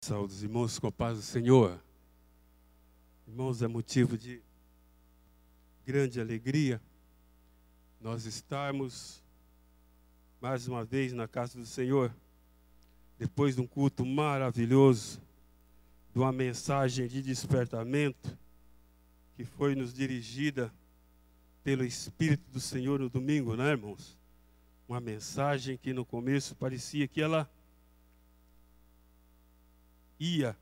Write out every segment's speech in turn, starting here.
Saúde os irmãos com a paz do Senhor. Irmãos, é motivo de grande alegria nós estarmos mais uma vez na casa do Senhor, depois de um culto maravilhoso, de uma mensagem de despertamento que foi nos dirigida pelo Espírito do Senhor no domingo, né, irmãos? Uma mensagem que no começo parecia que ela ia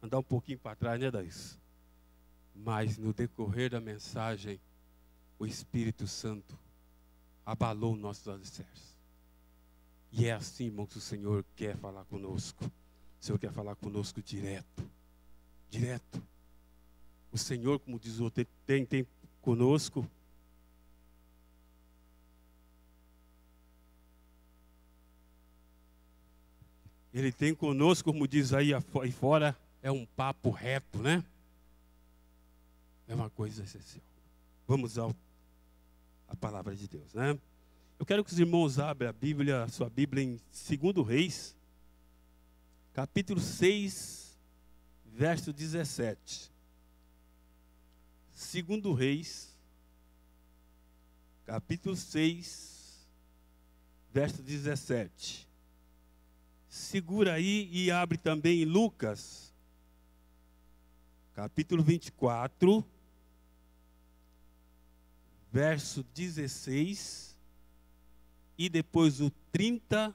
andar um pouquinho para trás, né, Daís? Mas no decorrer da mensagem, o Espírito Santo abalou nossos alicerces. E é assim, irmão, que o Senhor quer falar conosco. O Senhor quer falar conosco direto. Direto. O Senhor, como diz o outro, tem conosco. Ele tem conosco, como diz aí fora, é um papo reto, né? É uma coisa essencial. Vamos à palavra de Deus, né? Eu quero que os irmãos abram a sua Bíblia em 2 Reis, capítulo 6, verso 17. 2 Reis, capítulo 6, verso 17. Segura aí e abre também em Lucas, capítulo 24, verso 16, e depois do 30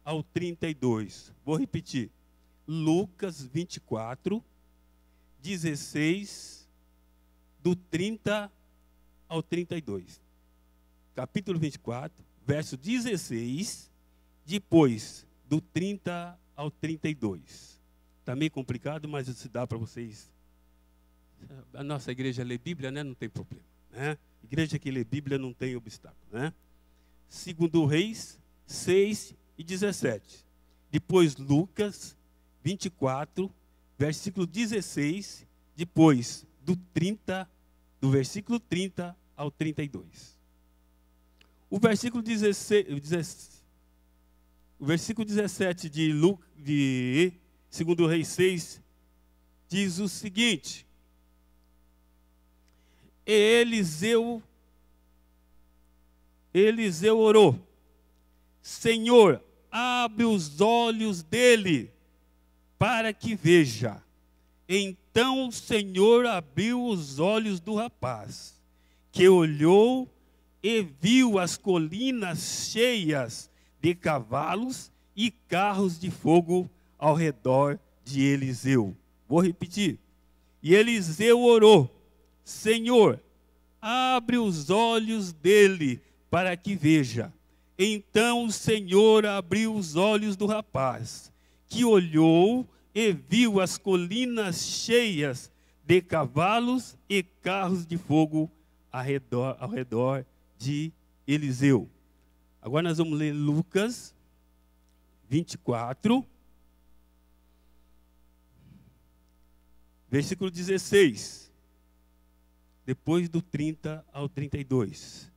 ao 32. Vou repetir. Lucas 24, 16, do 30 ao 32. Capítulo 24, verso 16, depois do 30 ao 32. Está meio complicado, mas se dá para vocês. A nossa igreja lê Bíblia, né? Não tem problema, né? Igreja que lê Bíblia não tem obstáculo, né? 2 Reis 6 e 17. Depois Lucas 24, versículo 16, depois do versículo 30 ao 32. O versículo 17 de 2 Reis 6 diz o seguinte: Eliseu orou: Senhor, abre os olhos dele para que veja. Então o Senhor abriu os olhos do rapaz, que olhou e viu as colinas cheias de cavalos e carros de fogo ao redor de Eliseu. Vou repetir. E Eliseu orou: Senhor, abre os olhos dele para que veja. Então o Senhor abriu os olhos do rapaz, que olhou e viu as colinas cheias de cavalos e carros de fogo ao redor de Eliseu. Agora nós vamos ler Lucas 24, versículo 16, depois do 30 ao 32.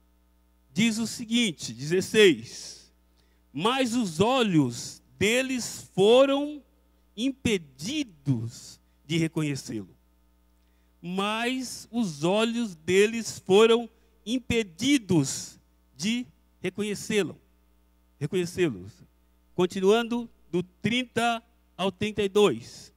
Diz o seguinte, 16: Mas os olhos deles foram impedidos de reconhecê-lo. Mas os olhos deles foram impedidos de reconhecê-los. Continuando do 30 ao 32.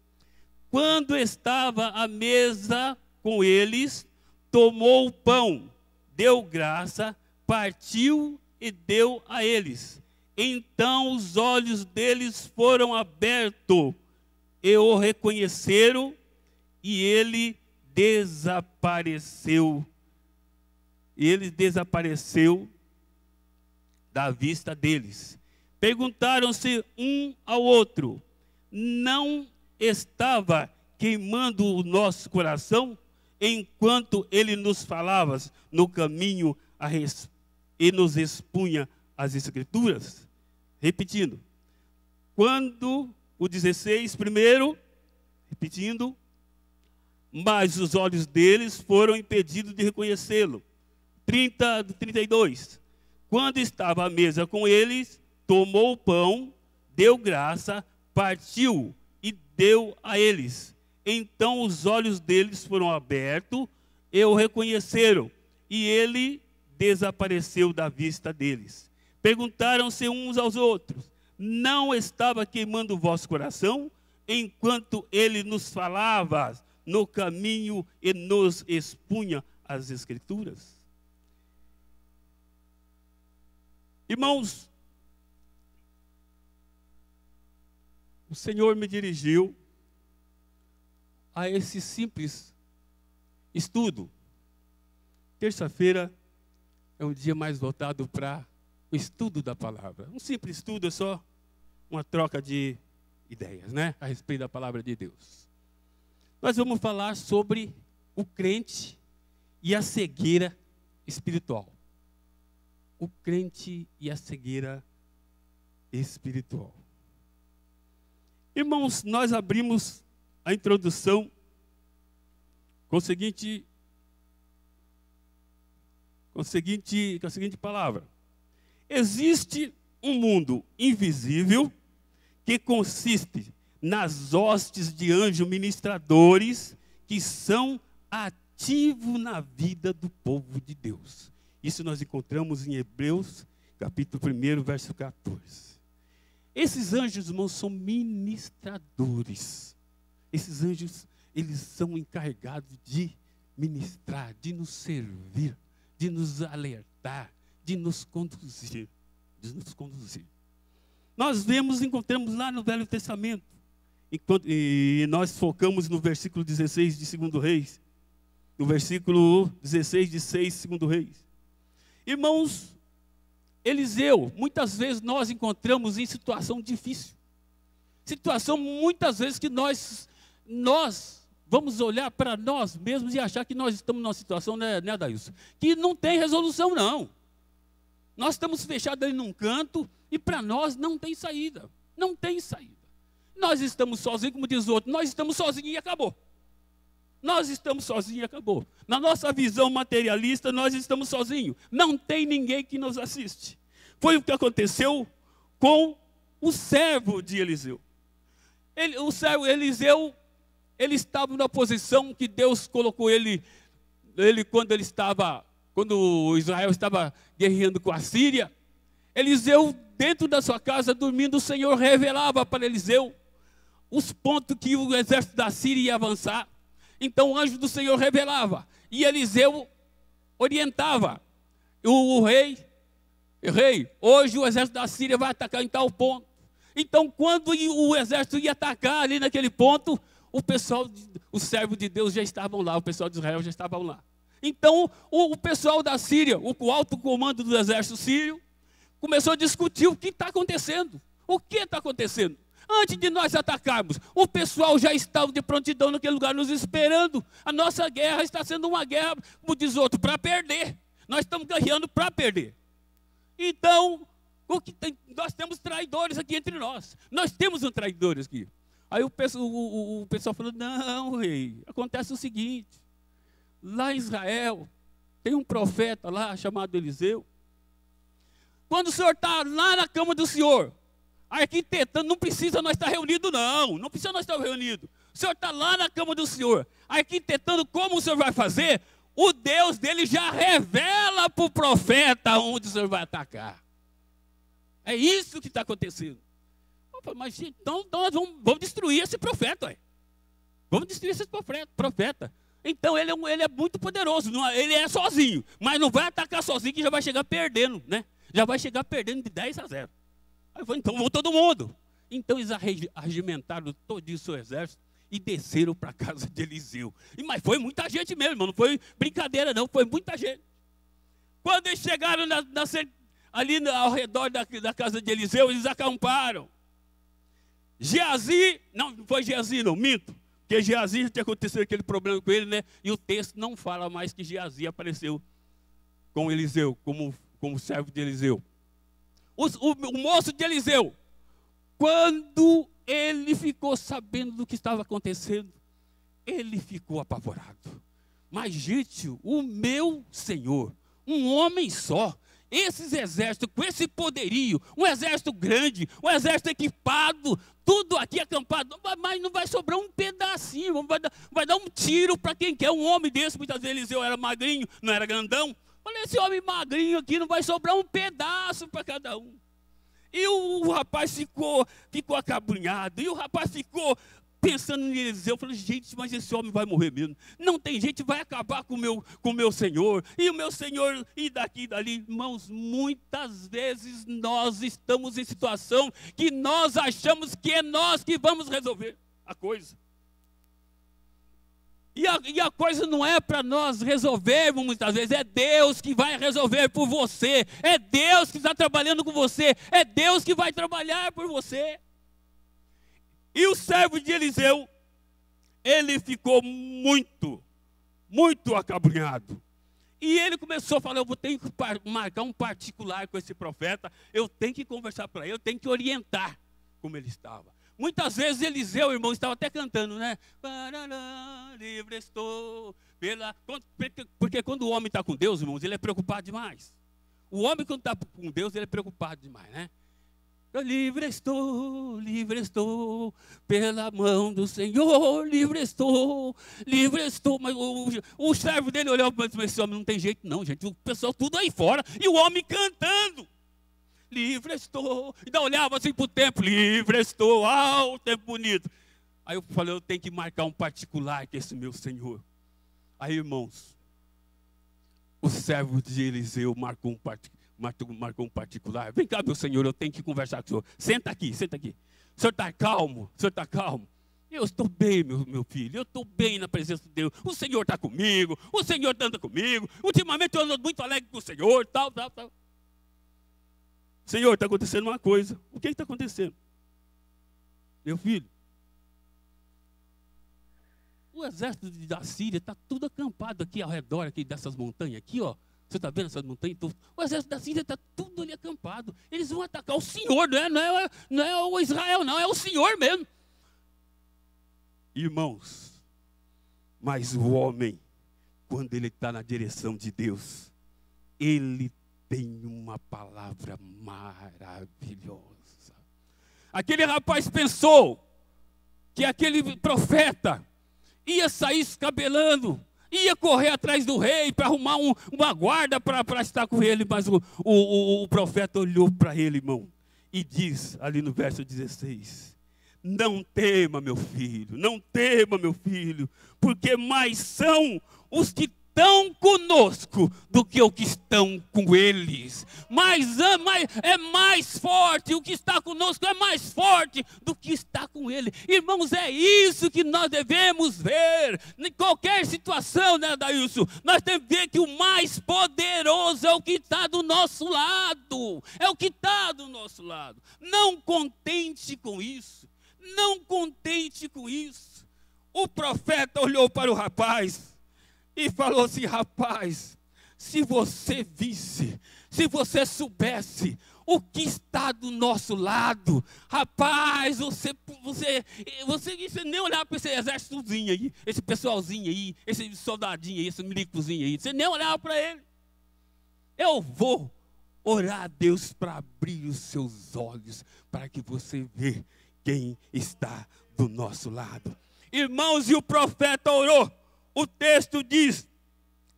Quando estava à mesa com eles, tomou o pão, deu graça, partiu e deu a eles. Então os olhos deles foram abertos e o reconheceram, e ele desapareceu. Ele desapareceu da vista deles. Perguntaram-se um ao outro: não estava queimando o nosso coração enquanto ele nos falava no caminho e nos expunha as Escrituras? Repetindo. Quando o 16 primeiro, repetindo, mas os olhos deles foram impedidos de reconhecê-lo. 32. Quando estava à mesa com eles, tomou o pão, deu graça, partiu e deu a eles. Então os olhos deles foram abertos e o reconheceram, e ele desapareceu da vista deles. Perguntaram-se uns aos outros: não estava queimando o vosso coração enquanto ele nos falava no caminho e nos expunha as Escrituras? Irmãos, o Senhor me dirigiu a esse simples estudo. Terça-feira é um dia mais voltado para o estudo da palavra. Um simples estudo é só uma troca de ideias, né? A respeito da palavra de Deus. Nós vamos falar sobre o crente e a cegueira espiritual. O crente e a cegueira espiritual. Irmãos, nós abrimos a introdução com a seguinte palavra: existe um mundo invisível que consiste nas hostes de anjos ministradores que são ativos na vida do povo de Deus. Isso nós encontramos em Hebreus, capítulo 1, verso 14. Esses anjos, irmãos, são ministradores. Esses anjos, eles são encarregados de ministrar, de nos servir, de nos alertar, de nos conduzir. Nós encontramos lá no Velho Testamento, e nós focamos no versículo 16 de 2 Reis, no versículo 16 de 6 de 2 Reis. Irmãos, Eliseu, muitas vezes nós encontramos em situação difícil. Situação muitas vezes que nós vamos olhar para nós mesmos e achar que nós estamos numa situação, né, Adailson, que não tem resolução, não. Nós estamos fechados ali num canto e para nós não tem saída. Não tem saída. Nós estamos sozinhos, como diz o outro, nós estamos sozinhos e acabou. Nós estamos sozinhos e acabou. Na nossa visão materialista, nós estamos sozinhos. Não tem ninguém que nos assiste. Foi o que aconteceu com o servo de Eliseu. O servo Eliseu, ele estava na posição que Deus colocou ele quando Israel estava guerreando com a Síria. Eliseu, dentro da sua casa, dormindo, o Senhor revelava para Eliseu os pontos que o exército da Síria ia avançar. Então o anjo do Senhor revelava, e Eliseu orientava o rei, hoje o exército da Síria vai atacar em tal ponto. Então quando o exército ia atacar ali naquele ponto, os servos de Deus já estavam lá, o pessoal de Israel já estavam lá. Então o pessoal da Síria, o alto comando do exército sírio, começou a discutir o que está acontecendo. O que está acontecendo? Antes de nós atacarmos, o pessoal já estava de prontidão naquele lugar nos esperando. A nossa guerra está sendo uma guerra, como diz outro, para perder. Nós estamos guerreando para perder. Então, nós temos traidores aqui entre nós. Nós temos um traidor aqui. Aí o pessoal falou: não, rei, acontece o seguinte. Lá em Israel, tem um profeta lá chamado Eliseu. Quando o senhor está lá na cama do senhor, arquitetando, não precisa nós estar reunidos, não. Não precisa nós estar reunidos. O senhor está lá na cama do senhor, arquitetando como o senhor vai fazer. O Deus dele já revela para o profeta onde o senhor vai atacar. É isso que está acontecendo. Mas então nós vamos destruir esse profeta. Ué. Vamos destruir esse profeta. Então ele é muito poderoso. Ele é sozinho, mas não vai atacar sozinho, que já vai chegar perdendo, né? Já vai chegar perdendo de 10-0. Aí falou: então vão todo mundo. Então eles arregimentaram todo o seu exército e desceram para a casa de Eliseu. Mas foi muita gente mesmo, não foi brincadeira não, foi muita gente. Quando eles chegaram ali ao redor da casa de Eliseu, eles acamparam. Geazi, não foi Geazi não, minto. Porque Geazi já tinha acontecido aquele problema com ele, né? E o texto não fala mais que Geazi apareceu com Eliseu, como servo de Eliseu. O moço de Eliseu, quando ele ficou sabendo do que estava acontecendo, ele ficou apavorado. Mas, gente, o meu Senhor, um homem só, esses exércitos, com esse poderio, um exército grande, um exército equipado, tudo aqui acampado, mas não vai sobrar um pedacinho, vai dar um tiro para quem quer. Um homem desse, muitas vezes Eliseu era magrinho, não era grandão. Falei, esse homem magrinho aqui não vai sobrar um pedaço para cada um. E o rapaz ficou acabrunhado, e o rapaz ficou pensando em Eliseu. Eu falei, gente, mas esse homem vai morrer mesmo. Não tem jeito, vai acabar com o meu Senhor. E o meu Senhor, e daqui e dali. Irmãos, muitas vezes nós estamos em situação que nós achamos que é nós que vamos resolver a coisa. E a coisa não é para nós resolvermos muitas vezes, é Deus que vai resolver por você. É Deus que está trabalhando com você. É Deus que vai trabalhar por você. E o servo de Eliseu, ele ficou muito acabrunhado. E ele começou a falar, eu tenho que marcar um particular com esse profeta, eu tenho que conversar para ele, eu tenho que orientar como ele estava. Muitas vezes Eliseu, irmão, estava até cantando, né? Livre estou pela... Porque quando o homem está com Deus, irmãos, ele é preocupado demais. O homem quando está com Deus, ele é preocupado demais, né? Livre estou, pela mão do Senhor, livre estou. Mas o servo dele olhou para ele, esse homem não tem jeito não, gente. O pessoal tudo aí fora, e o homem cantando. Livre estou. Então olhava assim para o templo, livre estou, o tempo bonito. Aí eu falei, eu tenho que marcar um particular com esse meu Senhor. Aí, irmãos, o servo de Eliseu marcou um particular. Vem cá, meu Senhor, eu tenho que conversar com o senhor. Senta aqui. O senhor está calmo? Eu estou bem, meu filho, eu estou bem na presença de Deus. O Senhor está comigo, o Senhor anda comigo. Ultimamente eu ando muito alegre com o Senhor, tal. Senhor, está acontecendo uma coisa. O que está acontecendo? Meu filho, o exército da Síria está tudo acampado aqui ao redor aqui dessas montanhas aqui, ó. Você está vendo essas montanhas? O exército da Síria está tudo ali acampado. Eles vão atacar o Senhor, não é o Israel, não, é o Senhor mesmo. Irmãos, mas o homem, quando ele está na direção de Deus, ele tem uma palavra maravilhosa. Aquele rapaz pensou que aquele profeta ia sair escabelando, ia correr atrás do rei para arrumar uma guarda para estar com ele. Mas o profeta olhou para ele, irmão, e diz ali no verso 16: não tema, meu filho, porque mais são os que estão conosco do que os que estão com eles. Mas é mais forte, o que está conosco é mais forte do que está com ele. Irmãos, é isso que nós devemos ver. Em qualquer situação, né, Daílson? Nós temos que ver que o mais poderoso é o que está do nosso lado. É o que está do nosso lado. Não contente com isso. O profeta olhou para o rapaz e falou assim: rapaz, se você visse, se você soubesse o que está do nosso lado, rapaz, você nem olhava para esse exércitozinho aí, esse pessoalzinho aí, esse soldadinho aí, esse milicozinho aí, você nem olhava para ele. Eu vou orar a Deus para abrir os seus olhos, para que você veja quem está do nosso lado. Irmãos, e o profeta orou. O texto diz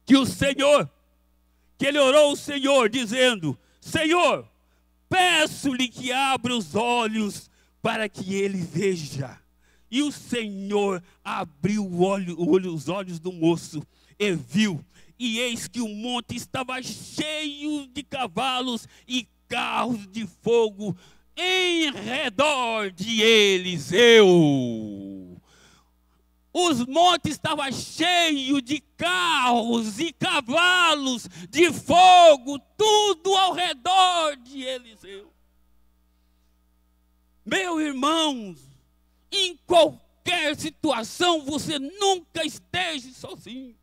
que ele orou ao Senhor, dizendo: Senhor, peço-lhe que abra os olhos para que ele veja. E o Senhor abriu os olhos do moço e viu. E eis que o monte estava cheio de cavalos e carros de fogo em redor de Eliseu. Os montes estavam cheios de carros e cavalos de fogo, tudo ao redor de Eliseu. Meus irmãos, em qualquer situação você nunca esteja sozinho.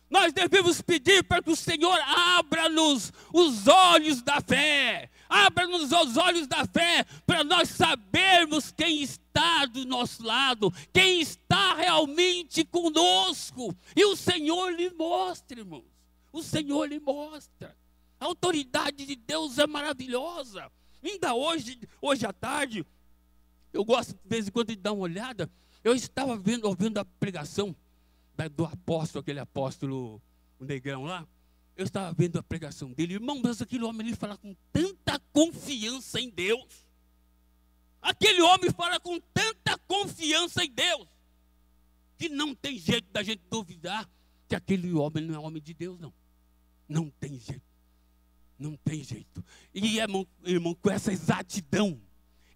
Nós devemos pedir para que o Senhor abra-nos os olhos da fé. Abra-nos os olhos da fé para nós sabermos quem está do nosso lado, quem está realmente conosco. E o Senhor lhe mostra, irmãos. O Senhor lhe mostra. A autoridade de Deus é maravilhosa. Ainda hoje à tarde, eu gosto de vez em quando de dar uma olhada. Eu estava ouvindo a pregação do apóstolo, aquele apóstolo, o negrão lá. Eu estava vendo a pregação dele. Irmão, mas aquele homem, ele fala com tanta confiança em Deus. Aquele homem fala com tanta confiança em Deus, que não tem jeito da gente duvidar que aquele homem não é homem de Deus, não. Não tem jeito. Não tem jeito. E, irmão, com essa exatidão,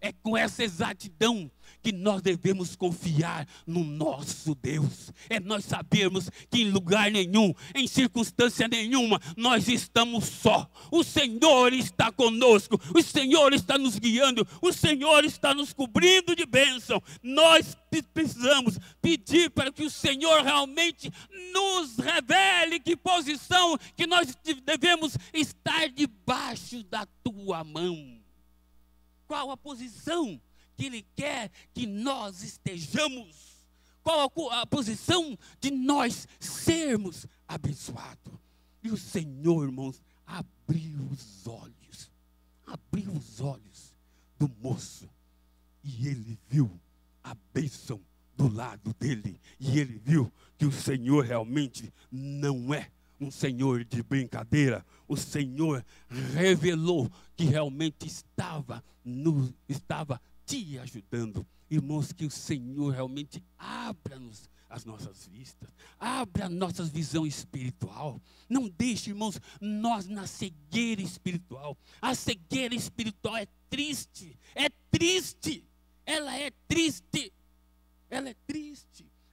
é com essa exatidão que nós devemos confiar no nosso Deus. É nós sabermos que em lugar nenhum, em circunstância nenhuma, nós estamos só. O Senhor está conosco, o Senhor está nos guiando, o Senhor está nos cobrindo de bênção. Nós precisamos pedir para que o Senhor realmente nos revele que posição que nós devemos estar debaixo da tua mão. Qual a posição que Ele quer que nós estejamos? Qual a posição de nós sermos abençoados? E o Senhor, irmãos, abriu os olhos do moço, e ele viu a bênção do lado dele, e ele viu que o Senhor realmente não é um Senhor de brincadeira. O Senhor revelou que realmente estava te ajudando. Irmãos, que o Senhor realmente abra-nos as nossas vistas, abra a nossa visão espiritual. Não deixe, irmãos, nós na cegueira espiritual. A cegueira espiritual é triste, ela é triste.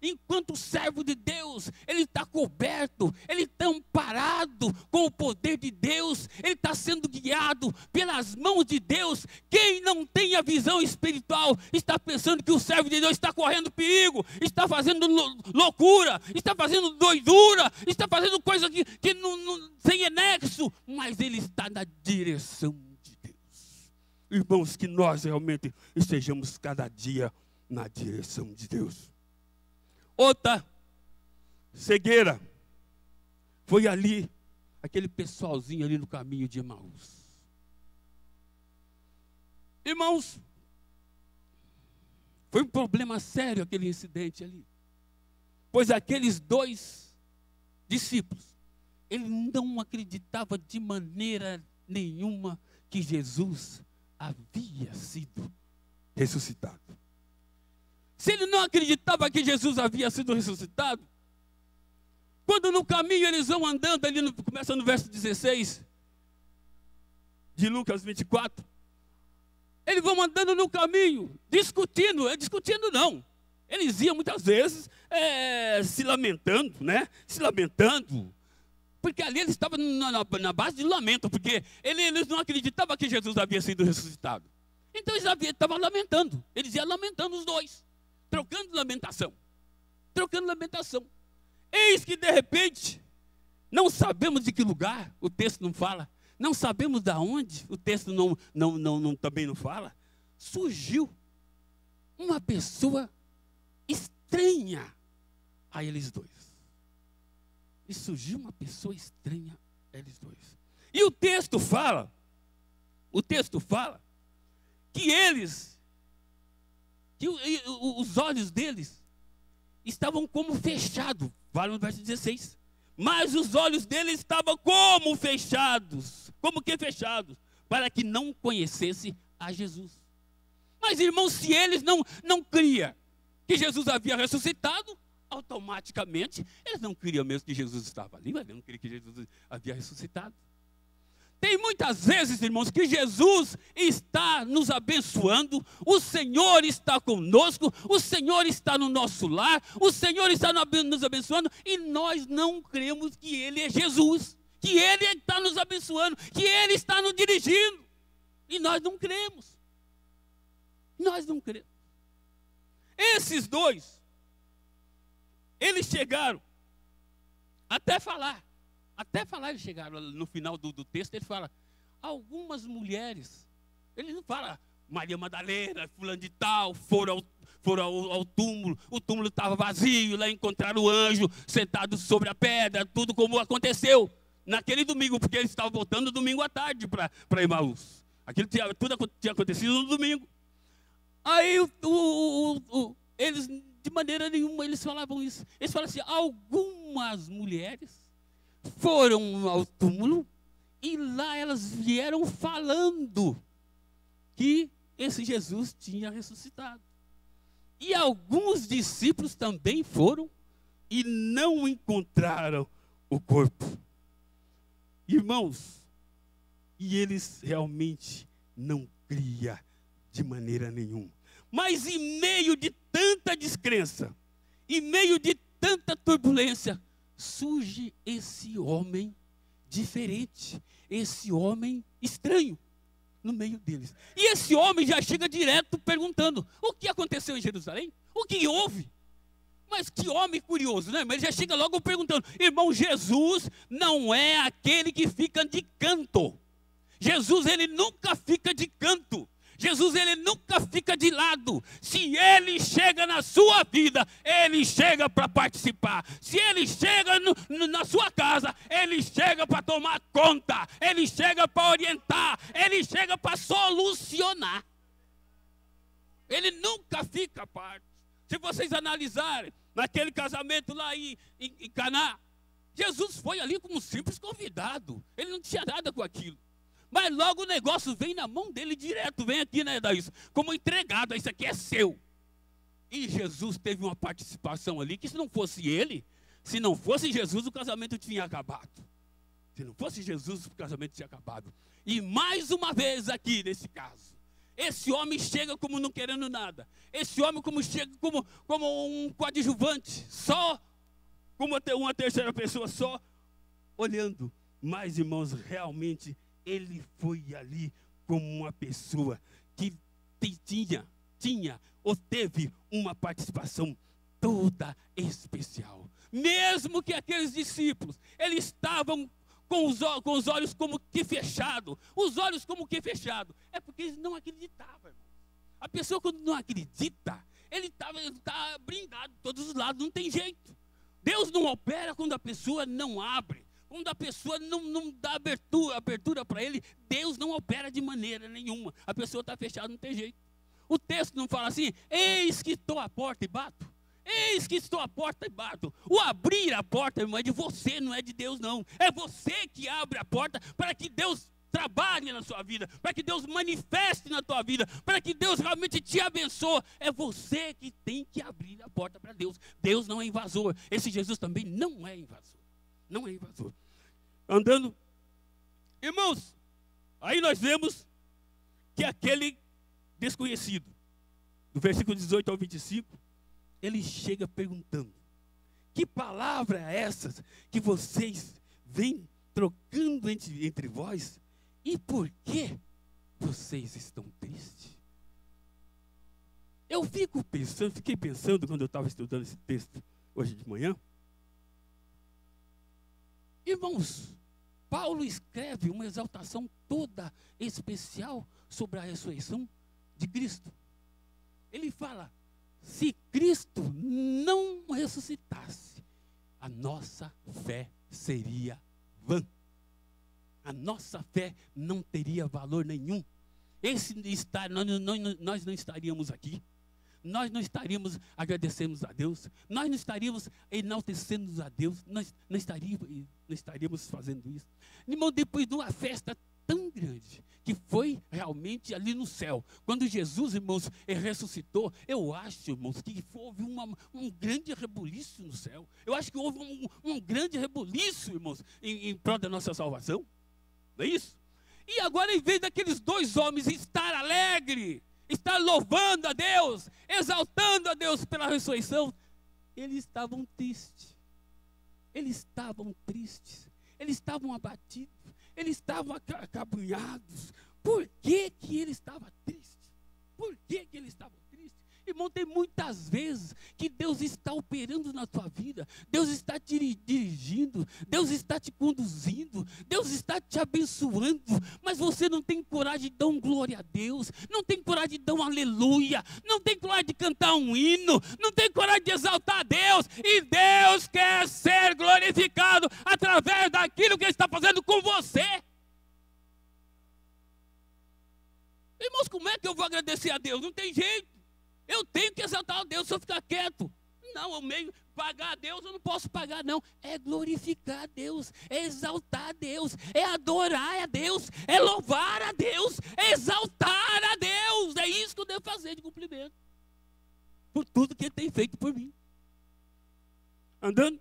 Enquanto o servo de Deus, ele está coberto, ele está amparado com o poder de Deus, ele está sendo guiado pelas mãos de Deus. Quem não tem a visão espiritual está pensando que o servo de Deus está correndo perigo, está fazendo loucura, está fazendo doidura, está fazendo coisa que não, sem nexo, mas ele está na direção de Deus. Irmãos, que nós realmente estejamos cada dia na direção de Deus. Outra cegueira foi ali, aquele pessoalzinho ali no caminho de Emaús. Irmãos, foi um problema sério aquele incidente ali. Pois aqueles dois discípulos, eles não acreditavam de maneira nenhuma que Jesus havia sido ressuscitado. Se ele não acreditava que Jesus havia sido ressuscitado, quando no caminho eles vão andando, ali começa no verso 16 de Lucas 24, eles vão andando no caminho, discutindo não, eles iam muitas vezes se lamentando, porque ali eles estavam na base de lamento, porque eles não acreditavam que Jesus havia sido ressuscitado. Então eles estavam lamentando, eles iam lamentando os dois. Trocando lamentação. Eis que de repente, não sabemos de que lugar, o texto não fala, não sabemos de onde, o texto também não fala, surgiu uma pessoa estranha a eles dois. E o texto fala que os olhos deles estavam como fechados, vale no verso 16. Mas os olhos deles estavam como fechados. Como que fechados? Para que não conhecesse a Jesus. Mas, irmãos, se eles não criam que Jesus havia ressuscitado, automaticamente, eles não queriam mesmo que Jesus estava ali, mas eles não queriam que Jesus havia ressuscitado. Tem muitas vezes, irmãos, que Jesus está nos abençoando, o Senhor está conosco, o Senhor está no nosso lar, o Senhor está nos abençoando, e nós não cremos que Ele é Jesus, que Ele está nos abençoando, que Ele está nos dirigindo. E nós não cremos. Esses dois, eles chegaram até falar eles chegaram no final do texto, ele fala, algumas mulheres, ele não fala Maria Madalena, fulano de tal, foram ao túmulo, o túmulo estava vazio, lá encontraram o anjo sentado sobre a pedra, tudo como aconteceu. naquele domingo, porque eles estavam voltando domingo à tarde para Emaús. Tudo tinha acontecido no domingo. Aí eles, de maneira nenhuma, eles falavam isso. Eles falavam assim: algumas mulheres foram ao túmulo e lá elas vieram falando que esse Jesus tinha ressuscitado. E alguns discípulos também foram e não encontraram o corpo. Irmãos, e eles realmente não criam de maneira nenhuma. Mas em meio de tanta descrença, em meio de tanta turbulência, surge esse homem diferente, esse homem estranho no meio deles. E esse homem já chega direto perguntando: o que aconteceu em Jerusalém? O que houve? Mas que homem curioso, né? Mas ele já chega logo perguntando: irmão, Jesus não é aquele que fica de canto. Jesus, ele nunca fica de canto. Jesus, ele nunca fica de lado. Se ele chega na sua vida, ele chega para participar. Se ele chega na sua casa, ele chega para tomar conta. Ele chega para orientar. Ele chega para solucionar. Ele nunca fica à parte. Se vocês analisarem, naquele casamento lá em Caná, Jesus foi ali como um simples convidado. Ele não tinha nada com aquilo. Mas logo o negócio vem na mão dele direto. Vem aqui, né, Daís? Como entregado, isso aqui é seu. E Jesus teve uma participação ali, que se não fosse ele, se não fosse Jesus, o casamento tinha acabado. Se não fosse Jesus, o casamento tinha acabado. E mais uma vez aqui, nesse caso, esse homem chega como não querendo nada. Esse homem chega como um coadjuvante, só como uma terceira pessoa, só olhando. Mas, irmãos, realmente ele foi ali como uma pessoa que tinha ou teve uma participação toda especial. Mesmo que aqueles discípulos, eles estavam com os olhos como que fechados. Os olhos como que fechados. É porque eles não acreditavam, irmão. A pessoa, quando não acredita, ele está blindado de todos os lados, não tem jeito. Deus não opera quando a pessoa não abre. Quando a pessoa não dá abertura para ele, Deus não opera de maneira nenhuma. A pessoa está fechada, não tem jeito. O texto não fala assim: eis que estou à porta e bato. Eis que estou à porta e bato. O abrir a porta, irmão, é de você, não é de Deus, não. É você que abre a porta para que Deus trabalhe na sua vida, para que Deus manifeste na tua vida, para que Deus realmente te abençoe. É você que tem que abrir a porta para Deus. Deus não é invasor. Esse Jesus também não é invasor. Não é invasor. Andando, irmãos, aí nós vemos que aquele desconhecido, do versículo 18 ao 25, ele chega perguntando: que palavra é essa que vocês vêm trocando entre vós? E por que vocês estão tristes? Eu fiquei pensando quando eu estava estudando esse texto hoje de manhã. Irmãos, Paulo escreve uma exaltação toda especial sobre a ressurreição de Cristo. Ele fala: se Cristo não ressuscitasse, a nossa fé seria vã. A nossa fé não teria valor nenhum. Nós não estaríamos aqui. Nós não estaríamos agradecendo a Deus. Nós não estaríamos enaltecendo a Deus. Nós não estaríamos fazendo isso. Irmão, depois de uma festa tão grande, que foi realmente ali no céu, quando Jesus, irmãos, ressuscitou, eu acho, irmãos, que houve um grande rebuliço no céu. Eu acho que houve um grande rebuliço, irmãos, em prol da nossa salvação. Não é isso? E agora, em vez daqueles dois homens estar alegre, estar louvando a Deus, exaltando a Deus pela ressurreição, eles estavam tristes. Eles estavam tristes. Eles estavam abatidos. Eles estavam acabrunhados. Por que que ele estava triste? Por que que ele estava triste? Irmão, tem muitas vezes que Deus está operando na tua vida, Deus está te dirigindo, Deus está te conduzindo, Deus está te abençoando, mas você não tem coragem de dar um glória a Deus, não tem coragem de dar um aleluia, não tem coragem de cantar um hino, não tem coragem de exaltar a Deus, e Deus quer ser glorificado através daquilo que Ele está fazendo com você. Irmãos, como é que eu vou agradecer a Deus? Não tem jeito. Eu tenho que exaltar a Deus se eu ficar quieto. Não, eu meio pagar a Deus, eu não posso pagar, não. É glorificar a Deus, é exaltar a Deus, é adorar a Deus, é louvar a Deus, é exaltar a Deus. É isso que eu devo fazer de cumprimento. Por tudo que Ele tem feito por mim. Andando.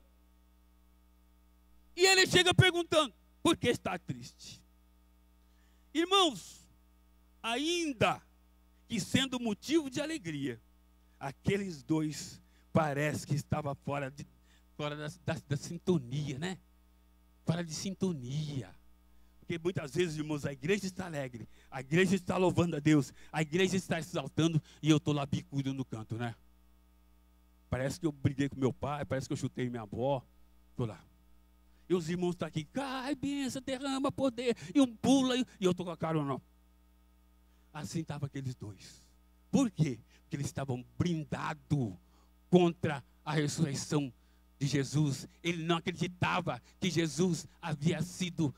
E ele chega perguntando, por que está triste? Irmãos, ainda que sendo motivo de alegria, aqueles dois parece que estavam fora da sintonia, né? Fora de sintonia. Porque muitas vezes, irmãos, a igreja está alegre, a igreja está louvando a Deus, a igreja está exaltando e eu estou lá bicudo no canto, né? Parece que eu briguei com meu pai, parece que eu chutei minha avó, estou lá. E os irmãos estão aqui, cai, benção, derrama poder, e um pula, e eu estou com a cara não. Assim estavam aqueles dois. Por quê? Porque eles estavam blindados contra a ressurreição de Jesus. Ele não acreditava que Jesus havia sido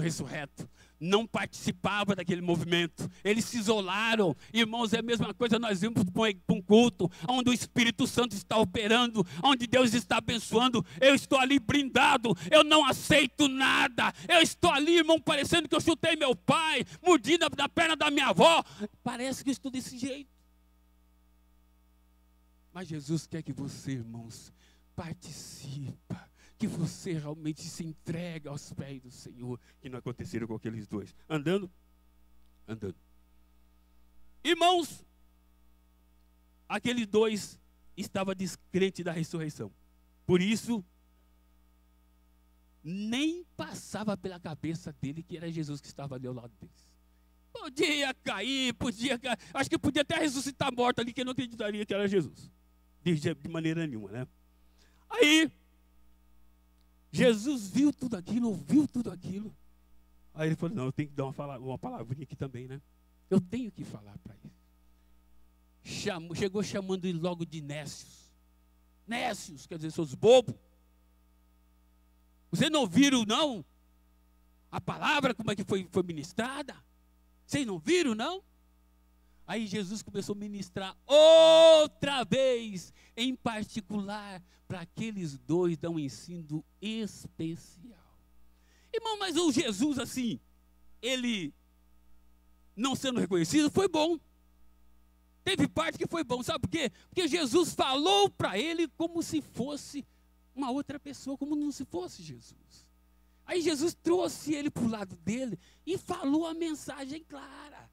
ressurreto. Não participava daquele movimento. Eles se isolaram. Irmãos, é a mesma coisa, nós vimos para um culto onde o Espírito Santo está operando, onde Deus está abençoando. Eu estou ali blindado, eu não aceito nada. Eu estou ali, irmão, parecendo que eu chutei meu pai, mordi na perna da minha avó. Parece que eu estou desse jeito. Mas Jesus quer que você, irmãos, participa, que você realmente se entregue aos pés do Senhor, que não aconteceram com aqueles dois. Andando. Irmãos, aqueles dois estavam descrentes da ressurreição. Por isso, nem passava pela cabeça dele que era Jesus que estava ali ao lado deles. Podia cair, acho que podia até ressuscitar morto ali, que não acreditaria que era Jesus. De maneira nenhuma, né? Aí, Jesus viu tudo aquilo, ouviu tudo aquilo. Aí ele falou, não, eu tenho que dar uma palavrinha aqui também, né? Eu tenho que falar para ele. Chegou chamando ele logo de nécios. Nécios, quer dizer, seus bobos. Vocês não ouviram, não? A palavra, como é que foi ministrada? Vocês não viram, não? Aí Jesus começou a ministrar outra vez, em particular, para aqueles dois, dar um ensino especial. Irmão, mas o Jesus, assim, ele não sendo reconhecido, foi bom. Teve parte que foi bom, sabe por quê? Porque Jesus falou para ele como se fosse uma outra pessoa, como não se fosse Jesus. Aí Jesus trouxe ele para o lado dele e falou a mensagem clara.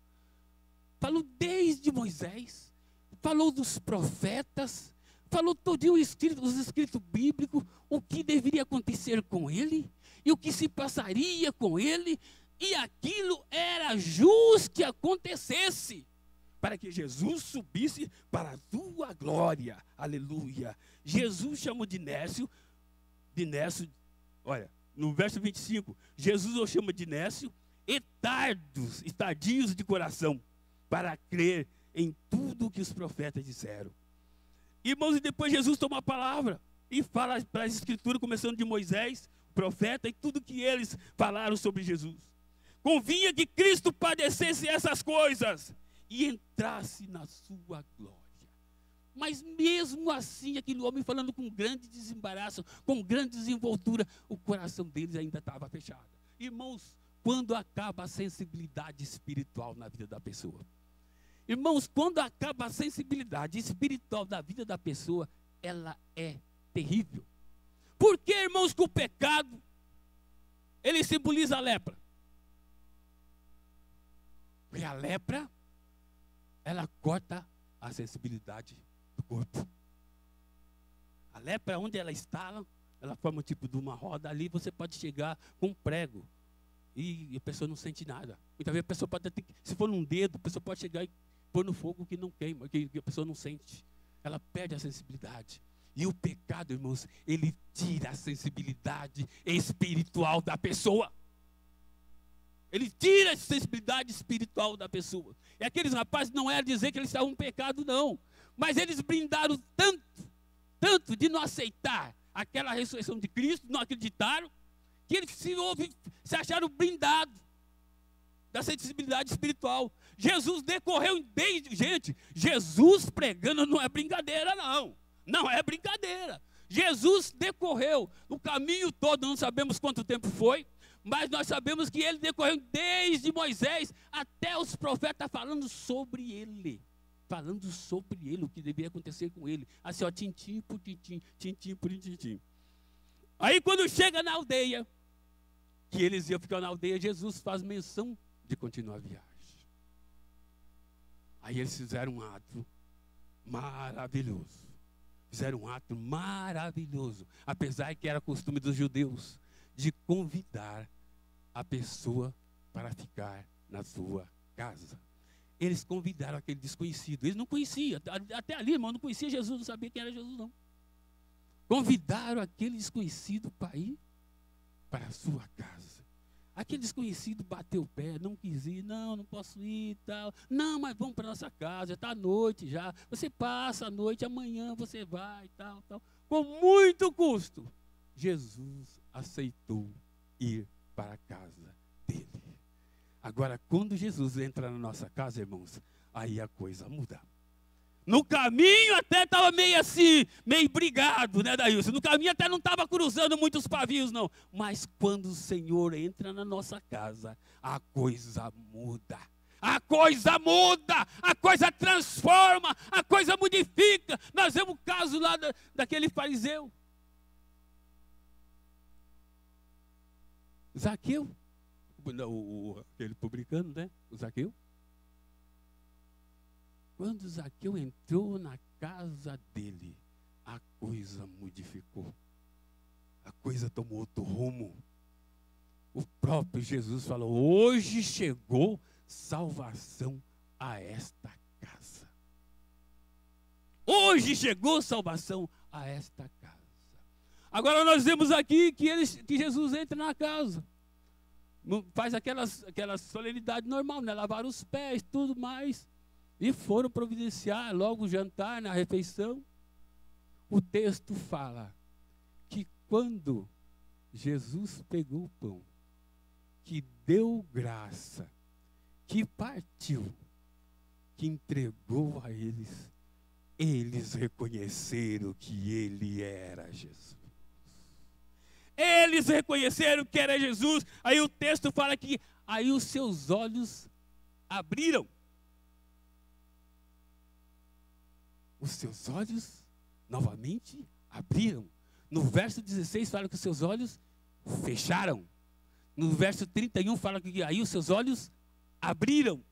Falou desde Moisés, falou dos profetas, falou todinho os escritos bíblicos, o que deveria acontecer com ele, e o que se passaria com ele, e aquilo era justo que acontecesse, para que Jesus subisse para a tua glória, aleluia. Jesus chamou de Nécio, olha, no verso 25, Jesus o chama de Nécio, e tardios de coração, para crer em tudo que os profetas disseram. Irmãos, e depois Jesus toma a palavra e fala para as escrituras, começando de Moisés, profeta, e tudo que eles falaram sobre Jesus. Convinha que Cristo padecesse essas coisas e entrasse na sua glória. Mas mesmo assim, aquele homem falando com grande desembaraço, com grande desenvoltura, o coração deles ainda estava fechado. Irmãos, quando acaba a sensibilidade espiritual na vida da pessoa? Irmãos, quando acaba a sensibilidade espiritual da vida da pessoa, ela é terrível. Por que, irmãos, que o pecado, ele simboliza a lepra? Porque a lepra, ela corta a sensibilidade do corpo. A lepra, onde ela está, ela forma um tipo de uma roda ali, você pode chegar com um prego e a pessoa não sente nada. Muitas vezes a pessoa pode ter, se for num dedo, a pessoa pode chegar e pôr no fogo que não queima, que a pessoa não sente. Ela perde a sensibilidade. E o pecado, irmãos, ele tira a sensibilidade espiritual da pessoa. Ele tira a sensibilidade espiritual da pessoa. E aqueles rapazes não era dizer que eles estavam em pecado, não. Mas eles brindaram tanto de não aceitar aquela ressurreição de Cristo, não acreditaram, que eles se acharam blindados da sensibilidade espiritual. Jesus decorreu desde... Gente, Jesus pregando não é brincadeira, não. Não é brincadeira. Jesus decorreu o caminho todo, não sabemos quanto tempo foi, mas nós sabemos que ele decorreu desde Moisés até os profetas falando sobre ele. Falando sobre ele, o que deveria acontecer com ele. Assim, ó, tintim por tintim, tintim por tintim. Aí quando chega na aldeia, que eles iam ficar na aldeia, Jesus faz menção de continuar a viagem. Aí eles fizeram um ato maravilhoso. Fizeram um ato maravilhoso, apesar que era costume dos judeus, de convidar a pessoa para ficar na sua casa. Eles convidaram aquele desconhecido. Eles não conheciam, até ali, irmão, não conhecia Jesus, não sabia quem era Jesus, não. Convidaram aquele desconhecido para ir para a sua casa. Aquele desconhecido bateu o pé, não quis ir, não posso ir e tal. Não, mas vamos para a nossa casa, está à noite já. Você passa a noite, amanhã você vai e tal. Com muito custo, Jesus aceitou ir para a casa dele. Agora, quando Jesus entra na nossa casa, irmãos, aí a coisa muda. No caminho até estava meio assim, meio brigado, né, Daílson? No caminho até não estava cruzando muitos pavios, não. Mas quando o Senhor entra na nossa casa, a coisa muda. A coisa muda, a coisa transforma, a coisa modifica. Nós vemos o caso lá daquele fariseu. Zaqueu. Aquele publicano, né? O Zaqueu. Quando Zaqueu entrou na casa dele, a coisa modificou. A coisa tomou outro rumo. O próprio Jesus falou: hoje chegou salvação a esta casa. Hoje chegou salvação a esta casa. Agora nós vemos aqui que Jesus entra na casa. Faz aquela solenidade normal, né? Lavar os pés, tudo mais. E foram providenciar logo o jantar, na refeição. O texto fala que quando Jesus pegou o pão, que deu graça, que partiu, que entregou a eles, eles reconheceram que ele era Jesus. Eles reconheceram que era Jesus. Aí o texto fala que aí os seus olhos abriram. Os seus olhos novamente abriram. No verso 16 fala que os seus olhos fecharam. No verso 31 fala que aí os seus olhos abriram.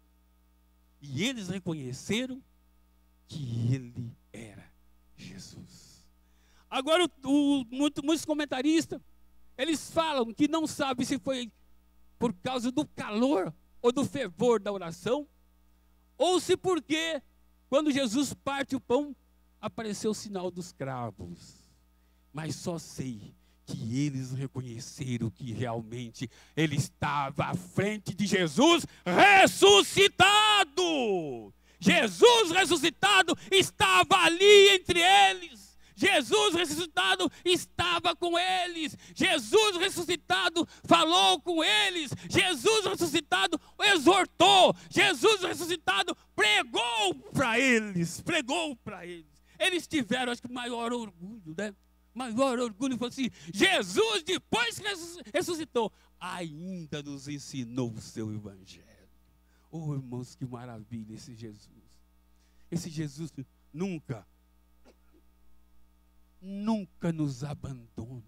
E eles reconheceram que ele era Jesus. Agora muitos comentaristas, eles falam que não sabem se foi por causa do calor ou do fervor da oração, ou se porque quando Jesus parte o pão, apareceu o sinal dos cravos. Mas só sei que eles reconheceram que realmente ele estava à frente de Jesus ressuscitado. Jesus ressuscitado estava ali entre eles. Jesus ressuscitado estava com eles. Jesus ressuscitado falou com eles. Jesus ressuscitado exortou. Jesus ressuscitado pregou para eles. Pregou para eles. Eles tiveram, acho que, maior orgulho, né? Maior orgulho. Falou assim: Jesus, depois que ressuscitou, ainda nos ensinou o seu evangelho. Oh, irmãos, que maravilha esse Jesus. Esse Jesus nunca nos abandona,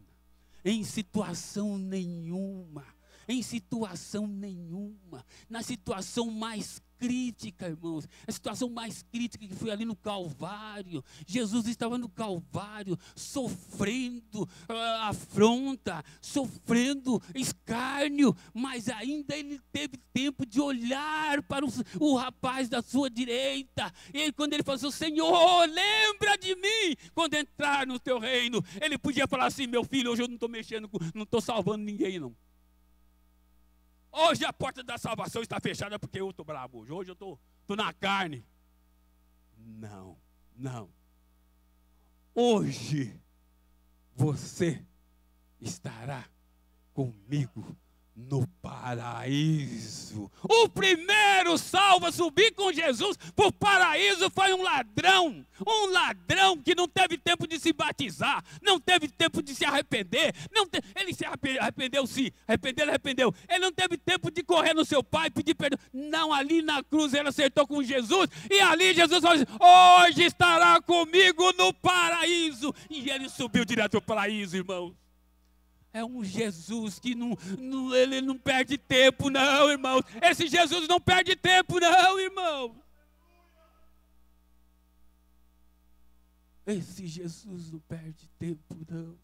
em situação nenhuma, na situação mais crítica, irmãos, a situação mais crítica que foi ali no Calvário. Jesus estava no Calvário, sofrendo afronta, sofrendo escárnio, mas ainda ele teve tempo de olhar para o rapaz da sua direita. E quando ele falou assim, Senhor, lembra de mim quando entrar no teu reino. Ele podia falar assim, meu filho, hoje eu não estou mexendo, não estou salvando ninguém não. Hoje a porta da salvação está fechada porque eu estou bravo hoje. Hoje eu estou na carne. Não, não. Hoje você estará comigo no paraíso. O primeiro salvo a subir com Jesus para o paraíso foi um ladrão que não teve tempo de se batizar, não teve tempo de se arrepender, ele se arrependeu sim, arrependeu, ele não teve tempo de correr no seu pai, pedir perdão, não, ali na cruz ele acertou com Jesus, e ali Jesus falou assim, hoje estará comigo no paraíso, e ele subiu direto para o paraíso, irmão. É um Jesus que ele não perde tempo, não, irmãos. Esse Jesus não perde tempo, não, irmão. Esse Jesus não perde tempo, não.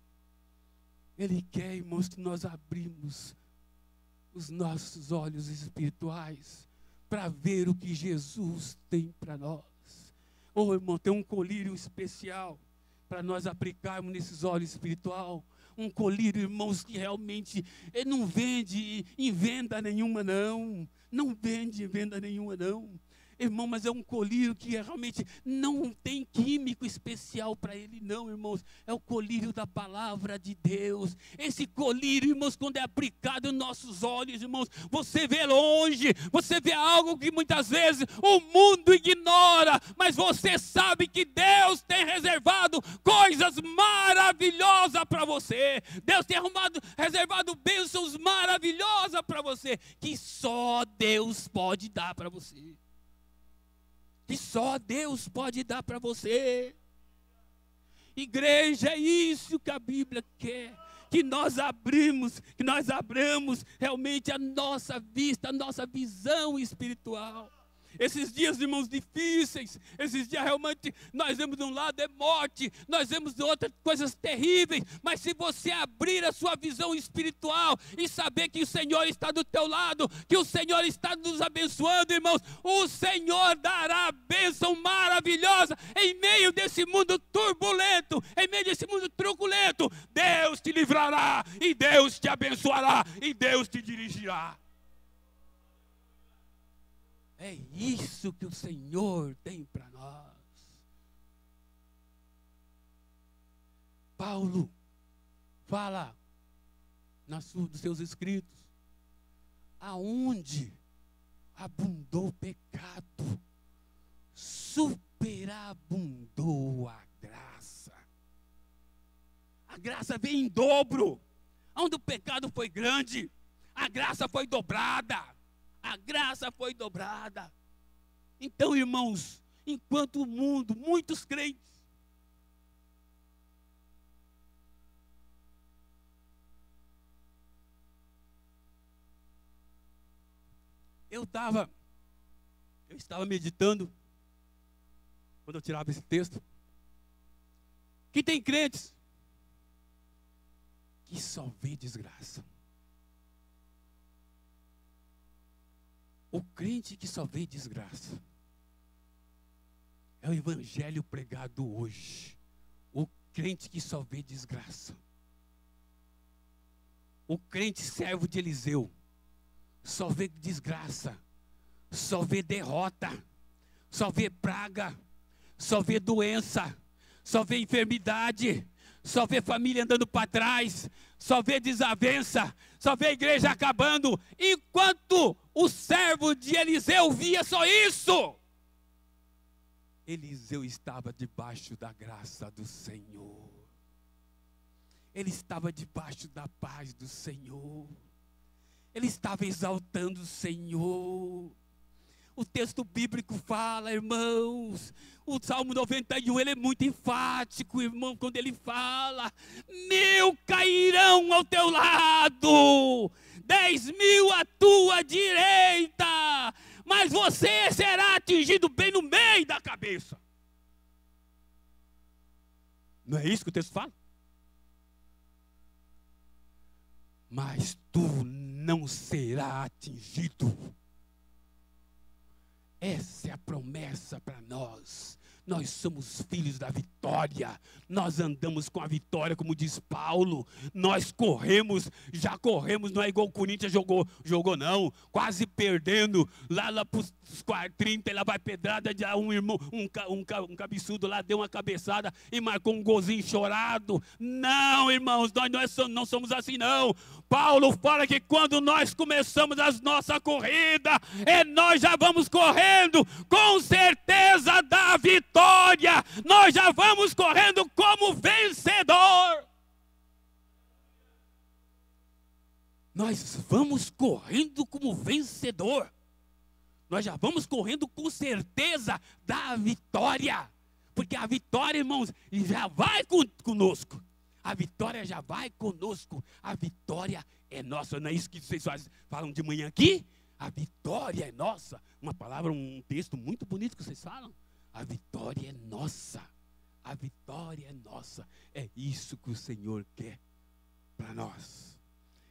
Ele quer, irmãos, que nós abrimos os nossos olhos espirituais para ver o que Jesus tem para nós. Oh, irmão, tem um colírio especial para nós aplicarmos nesses olhos espirituais. Um colírio, irmãos, que realmente não vende em venda nenhuma, não. Não vende em venda nenhuma, não. Irmão, mas é um colírio que realmente não tem químico especial para ele, não, irmãos. É o colírio da palavra de Deus. Esse colírio, irmãos, quando é aplicado nos nossos olhos, irmãos, você vê longe, você vê algo que muitas vezes o mundo ignora, mas você sabe que Deus tem reservado coisas maravilhosas para você. Deus tem reservado bênçãos maravilhosas para você, que só Deus pode dar para você. Que só Deus pode dar para você. Igreja, é isso que a Bíblia quer. Que nós abramos realmente a nossa vista, a nossa visão espiritual. Esses dias, irmãos, difíceis, esses dias realmente nós vemos de um lado é morte, nós vemos de outras coisas terríveis, mas se você abrir a sua visão espiritual e saber que o Senhor está do teu lado, que o Senhor está nos abençoando, irmãos, o Senhor dará bênção maravilhosa em meio desse mundo turbulento, em meio desse mundo truculento. Deus te livrará, e Deus te abençoará, e Deus te dirigirá. É isso que o Senhor tem para nós. Paulo fala dos seus escritos, aonde abundou o pecado, superabundou a graça. A graça veio em dobro. Onde o pecado foi grande, a graça foi dobrada. A graça foi dobrada. Então, irmãos, enquanto o mundo, muitos crentes, eu estava meditando, quando eu tirava esse texto, que tem crentes que só vê desgraça. O crente que só vê desgraça é o evangelho pregado hoje. O crente que só vê desgraça. O crente servo de Eliseu só vê desgraça, só vê derrota, só vê praga, só vê doença, só vê enfermidade, só vê família andando para trás, só vê desavença, só vê a igreja acabando, enquanto o servo de Eliseu via só isso. Eliseu estava debaixo da graça do Senhor. Ele estava debaixo da paz do Senhor. Ele estava exaltando o Senhor. O texto bíblico fala, irmãos, o Salmo 91, ele é muito enfático, irmão, quando ele fala, 1000 cairão ao teu lado, 10.000 à tua direita, mas você será atingido bem no meio da cabeça. Não é isso que o texto fala? Mas tu não será atingido. Essa é a promessa para nós. Nós somos filhos da vitória. Nós andamos com a vitória, como diz Paulo. Nós corremos, já corremos, não é igual o Corinthians jogou não. Quase perdendo, lá para os 30, ela vai pedrada, de um irmão, um cabeçudo lá, deu uma cabeçada e marcou um golzinho chorado. Não, irmãos, nós não somos assim não. Paulo fala que quando nós começamos a nossa corrida, nós já vamos correndo com certeza da vitória. Nós já vamos correndo como vencedor. Nós vamos correndo como vencedor. Nós já vamos correndo com certeza da vitória. Porque a vitória, irmãos, já vai conosco. A vitória já vai conosco. A vitória é nossa. Não é isso que vocês falam de manhã aqui? A vitória é nossa. Uma palavra, um texto muito bonito que vocês falam. A vitória é nossa. A vitória é nossa. É isso que o Senhor quer para nós.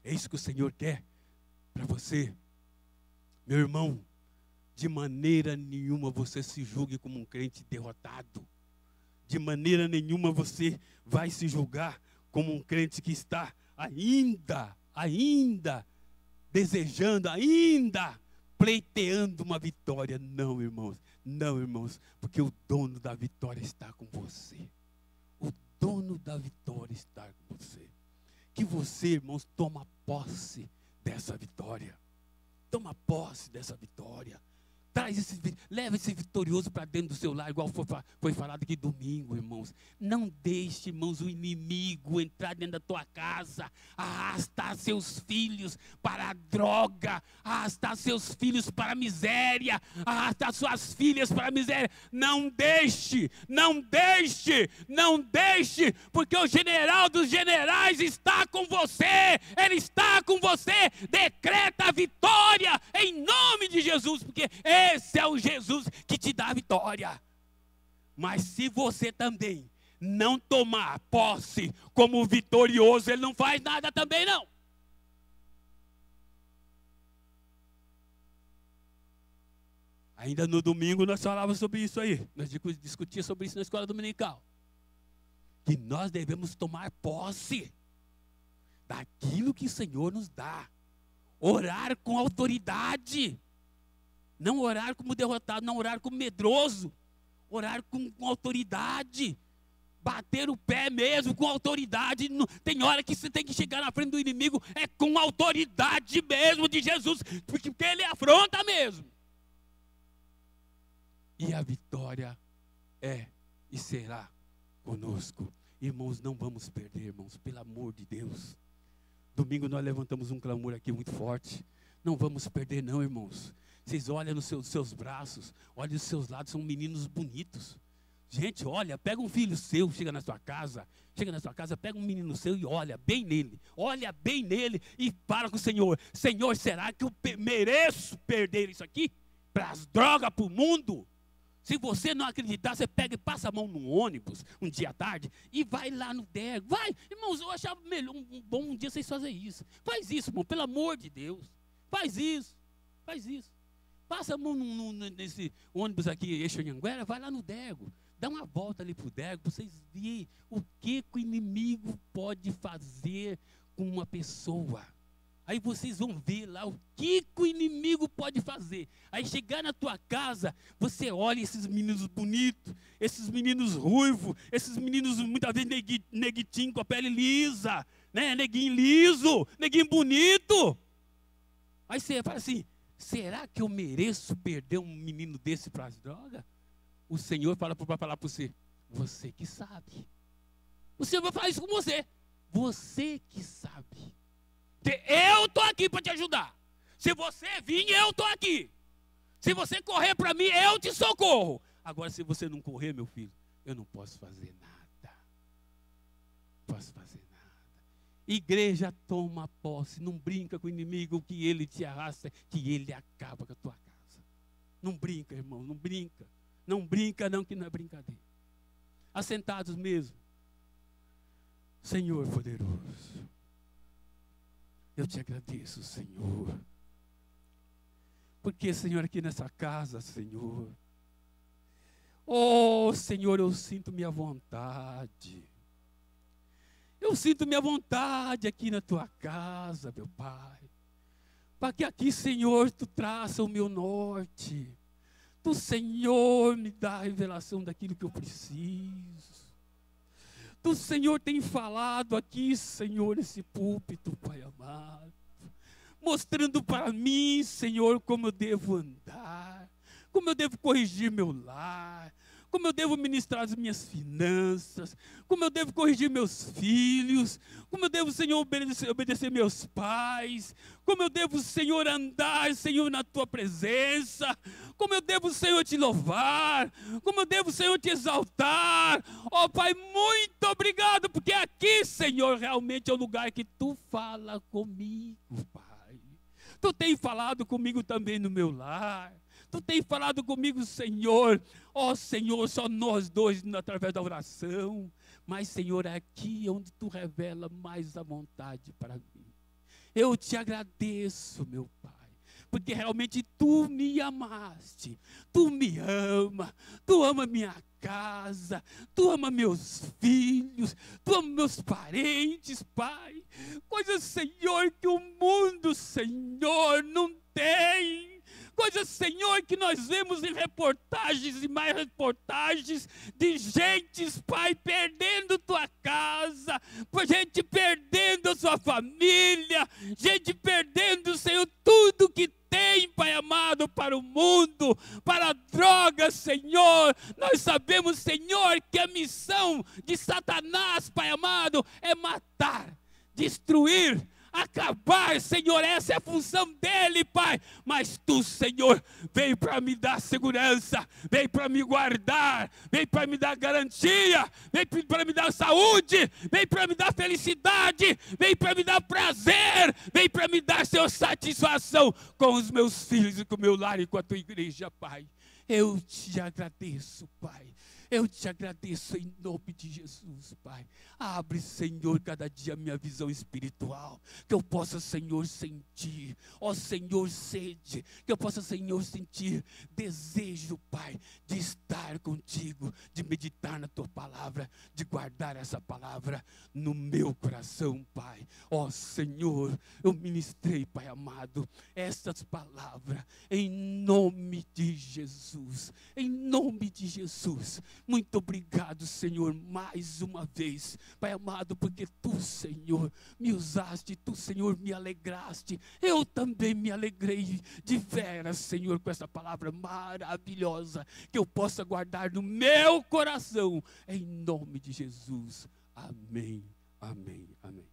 É isso que o Senhor quer para você. Meu irmão, de maneira nenhuma você se julgue como um crente derrotado. De maneira nenhuma você vai se julgar como um crente que está ainda desejando, ainda pleiteando uma vitória. Não, irmãos. Não, irmãos, porque o dono da vitória está com você. O dono da vitória está com você. Que você, irmãos, toma posse dessa vitória. Toma posse dessa vitória. Leva esse vitorioso para dentro do seu lar, igual foi falado aqui domingo, irmãos. Não deixe, irmãos, o inimigo entrar dentro da tua casa, arrastar seus filhos para a droga, arrastar seus filhos para a miséria, arrastar suas filhas para a miséria. Não deixe, não deixe, não deixe, porque o general dos generais está com você, ele está com você. Decreta a vitória em nome de Jesus, porque esse é o Jesus que te dá a vitória. Mas se você também não tomar posse como vitorioso, ele não faz nada também não. Ainda no domingo nós falávamos sobre isso aí. Nós discutíamos sobre isso na escola dominical. Que nós devemos tomar posse daquilo que o Senhor nos dá. Orar com autoridade. Não orar como derrotado, não orar como medroso. Orar com autoridade. Bater o pé mesmo com autoridade. Tem hora que você tem que chegar na frente do inimigo, é com autoridade mesmo de Jesus, porque ele afronta mesmo. E a vitória é e será conosco. Irmãos, não vamos perder, irmãos, pelo amor de Deus. Domingo nós levantamos um clamor aqui muito forte. Não vamos perder não, irmãos. Vocês olham nos seus braços, olhem os seus lados, são meninos bonitos. Gente, olha, pega um filho seu, chega na sua casa, pega um menino seu e olha bem nele e fala com o Senhor. Senhor, será que eu mereço perder isso aqui? Para as drogas, para o mundo? Se você não acreditar, você pega e passa a mão num ônibus, um dia à tarde, e vai lá no Dergo. Vai, irmãos, eu achava melhor, um dia vocês fazerem isso. Faz isso, irmão, pelo amor de Deus. Faz isso. Passa a mão nesse ônibus aqui, Eixo Anhanguera, vai lá no Dergo. Dá uma volta ali pro Dergo, para vocês verem o que o inimigo pode fazer com uma pessoa. Aí vocês vão ver lá o que o inimigo pode fazer. Aí chegar na tua casa, você olha esses meninos bonitos, esses meninos ruivos, esses meninos muitas vezes neguitinho com a pele lisa, né? Neguinho liso, neguinho bonito. Aí você fala assim, será que eu mereço perder um menino desse para as drogas? O Senhor fala para falar para você, você que sabe. O Senhor vai falar isso com você. Você que sabe. Eu estou aqui para te ajudar. Se você vir, eu estou aqui. Se você correr para mim, eu te socorro. Agora, se você não correr, meu filho, eu não posso fazer nada. Não posso fazer nada. Igreja, toma posse. Não brinca com o inimigo, que ele te arrasta, que ele acaba com a tua casa. Não brinca, irmão, não brinca. Não brinca não, que não é brincadeira. Assentados mesmo. Senhor poderoso, eu te agradeço, Senhor. Porque, Senhor, aqui nessa casa, Senhor, oh, Senhor, eu sinto minha vontade. Eu sinto minha vontade aqui na tua casa, meu Pai. Para que aqui, Senhor, tu traça o meu norte. Tu, Senhor, me dá a revelação daquilo que eu preciso. Tu, Senhor, tem falado aqui, Senhor, nesse púlpito, Pai amado. Mostrando para mim, Senhor, como eu devo andar. Como eu devo corrigir meu lar. Como eu devo ministrar as minhas finanças, como eu devo corrigir meus filhos, como eu devo, Senhor, obedecer meus pais, como eu devo, Senhor, andar, Senhor, na tua presença, como eu devo, Senhor, te louvar, como eu devo, Senhor, te exaltar. Ó Pai, muito obrigado, porque aqui, Senhor, realmente é o lugar que tu fala comigo, Pai. Tu tem falado comigo também no meu lar. Tu tem falado comigo, Senhor. Ó Senhor, só nós dois através da oração. Mas, Senhor, é aqui onde tu revela mais a vontade para mim. Eu te agradeço, meu Pai. Porque realmente tu me amaste. Tu me ama. Tu ama minha casa. Tu ama meus filhos. Tu ama meus parentes, Pai. Coisas, Senhor, que o mundo, Senhor, não tem. Coisas, Senhor, que nós vemos em reportagens e mais reportagens de gente, Pai, perdendo tua casa, gente perdendo a sua família, gente perdendo, Senhor, tudo que tem, Pai amado, para o mundo, para a droga, Senhor. Nós sabemos, Senhor, que a missão de Satanás, Pai amado, é matar, destruir, acabar, Senhor, essa é a função dele, Pai. Mas tu, Senhor, veio para me dar segurança, veio para me guardar, veio para me dar garantia, veio para me dar saúde, veio para me dar felicidade, veio para me dar prazer, veio para me dar, Senhor, satisfação com os meus filhos e com o meu lar e com a tua igreja, Pai. Eu te agradeço, Pai. Eu te agradeço em nome de Jesus, Pai. Abre, Senhor, cada dia a minha visão espiritual. Que eu possa, Senhor, sentir, ó Senhor, sede. Que eu possa, Senhor, sentir desejo, Pai, de estar contigo, de meditar na tua palavra, de guardar essa palavra no meu coração, Pai. Ó Senhor, eu ministrei, Pai amado, essas palavras em nome de Jesus. Em nome de Jesus. Muito obrigado, Senhor, mais uma vez, Pai amado, porque tu, Senhor, me usaste, tu, Senhor, me alegraste. Eu também me alegrei de veras, Senhor, com essa palavra maravilhosa, que eu possa guardar no meu coração, em nome de Jesus. Amém, amém, amém.